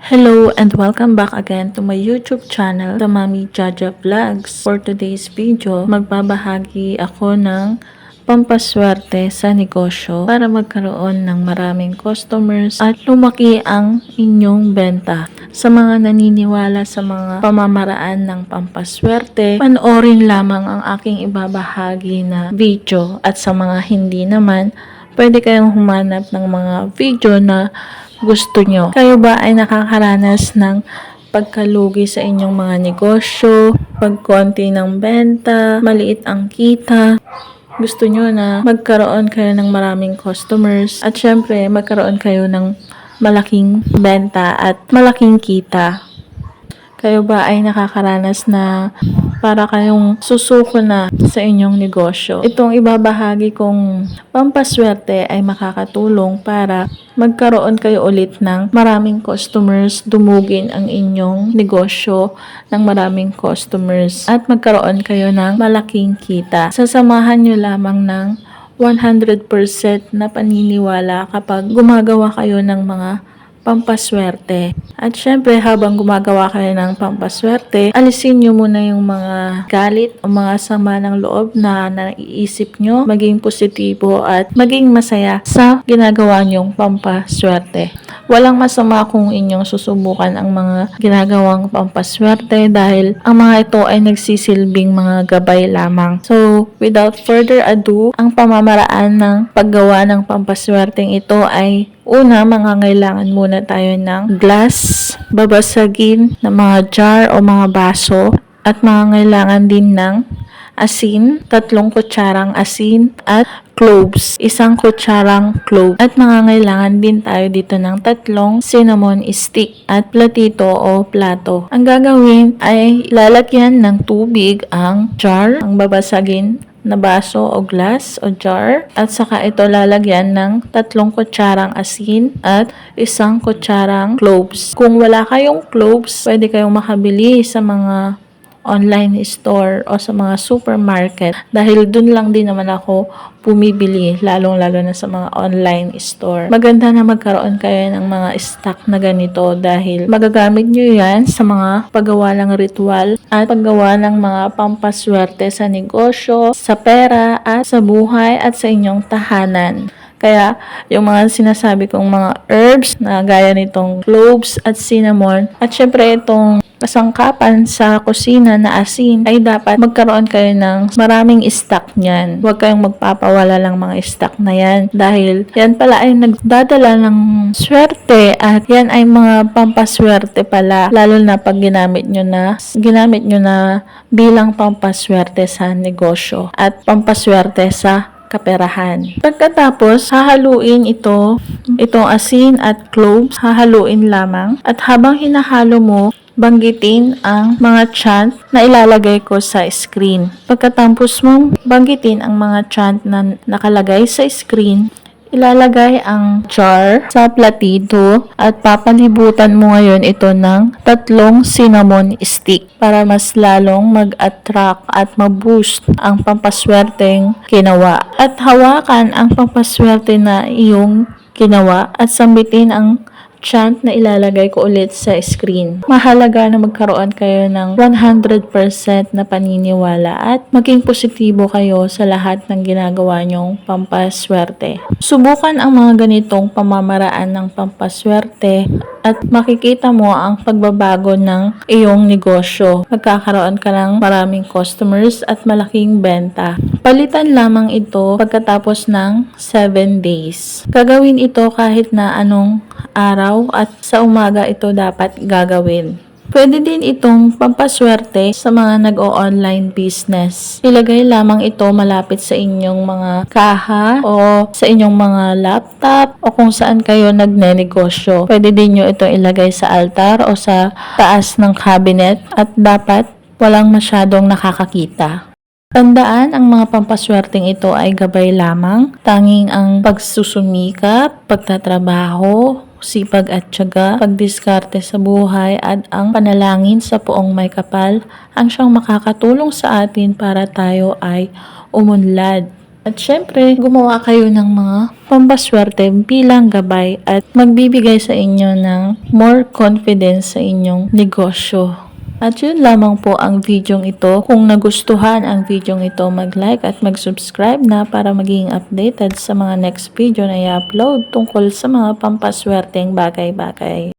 Hello and welcome back again to my YouTube channel, The Mami Jaja Vlogs. For today's video, magbabahagi ako ng pampaswerte sa negosyo para magkaroon ng maraming customers at lumaki ang inyong benta. Sa mga naniniwala sa mga pamamaraan ng pampaswerte, panoorin lamang ang aking ibabahagi na video, at sa mga hindi naman, pwede kayong humanap ng mga video na gusto nyo. Kayo ba ay nakakaranas ng pagkalugi sa inyong mga negosyo, pagkonti ng benta, maliit ang kita? Gusto nyo na magkaroon kayo ng maraming customers at syempre magkaroon kayo ng malaking benta at malaking kita. Kayo ba ay nakakaranas na para kayong susuko na sa inyong negosyo? Itong ibabahagi kong pampaswerte ay makakatulong para magkaroon kayo ulit ng maraming customers, dumugin ang inyong negosyo ng maraming customers at magkaroon kayo ng malaking kita. Sasamahan nyo lamang ng 100% na paniniwala kapag gumagawa kayo ng mga pampaswerte. At syempre, habang gumagawa kayo ng pampaswerte, alisin nyo muna yung mga galit o mga sama ng loob na naiisip nyo, maging positibo at maging masaya sa ginagawa nyong pampaswerte. Walang masama kung inyong susubukan ang mga ginagawang pampaswerte dahil ang mga ito ay nagsisilbing mga gabay lamang. So, without further ado, ang pamamaraan ng paggawa ng pampaswerteng ito ay una, mangangailangan muna tayo ng glass, babasagin ng mga jar o mga baso, at mangangailangan din ng asin, 3 kutsarang asin, at cloves, 1 kutsarang clove. At mangangailangan din tayo dito ng 3 cinnamon stick at platito o plato. Ang gagawin ay lalagyan ng tubig ang jar, ang babasagin na baso o glass o jar, at saka ito lalagyan ng 3 kutsarang asin at 1 kutsarang cloves. Kung wala kayong cloves, pwede kayong makabili sa mga online store o sa mga supermarket dahil dun lang din naman ako bumibili, lalong-lalo na sa mga online store. Maganda na magkaroon kayo ng mga stock na ganito dahil magagamit nyo yan sa mga paggawa ng ritual at paggawa ng mga pampaswerte sa negosyo, sa pera at sa buhay at sa inyong tahanan. Kaya, yung mga sinasabi kong mga herbs na gaya nitong cloves at cinnamon at syempre itong kasangkapan sa kusina na asin ay dapat magkaroon kayo ng maraming stock niyan. Huwag kayong magpapawala lang mga stock na yan dahil yan pala ay nagdadala ng swerte at yan ay mga pampaswerte pala, lalo na pag ginamit nyo na bilang pampaswerte sa negosyo at pampaswerte sa kaperahan. Pagkatapos, hahaluin itong asin at cloves, hahaluin lamang, at habang hinahalo mo, banggitin ang mga chant na ilalagay ko sa screen. Pagkatapos mong banggitin ang mga chant na nakalagay sa screen, ilalagay ang jar sa platito at papalibutan mo ngayon ito ng 3 cinnamon stick para mas lalong mag-attract at ma-boost ang pampaswerteng ginawa. At hawakan ang pampaswerte na iyong ginawa at sambitin ang chant na ilalagay ko ulit sa screen. Mahalaga na magkaroon kayo ng 100% na paniniwala at maging positibo kayo sa lahat ng ginagawa nyong pampaswerte. Subukan ang mga ganitong pamamaraan ng pampaswerte at makikita mo ang pagbabago ng iyong negosyo. Magkakaroon ka ng maraming customers at malaking benta. Palitan lamang ito pagkatapos ng 7 days. Gagawin ito kahit na anong araw at sa umaga ito dapat gagawin. Pwede din itong pampaswerte sa mga nag-o-online business. Ilagay lamang ito malapit sa inyong mga kaha o sa inyong mga laptop o kung saan kayo nagnenegosyo. Pwede din nyo itong ilagay sa altar o sa taas ng cabinet at dapat walang masyadong nakakakita. Tandaan, ang mga pampaswerteng ito ay gabay lamang. Tanging ang pagsusumikap, pagtatrabaho, sipag at tiyaga, pagdiskarte sa buhay at ang panalangin sa Poong May Kapal ang siyang makakatulong sa atin para tayo ay umunlad At syempre, gumawa kayo ng mga pampaswerte bilang gabay at magbibigay sa inyo ng more confidence sa inyong negosyo. At yun lamang po ang videong ito. Kung nagustuhan ang videong ito, mag-like at mag-subscribe na para maging updated sa mga next video na i-upload tungkol sa mga pampaswerteng bagay-bagay.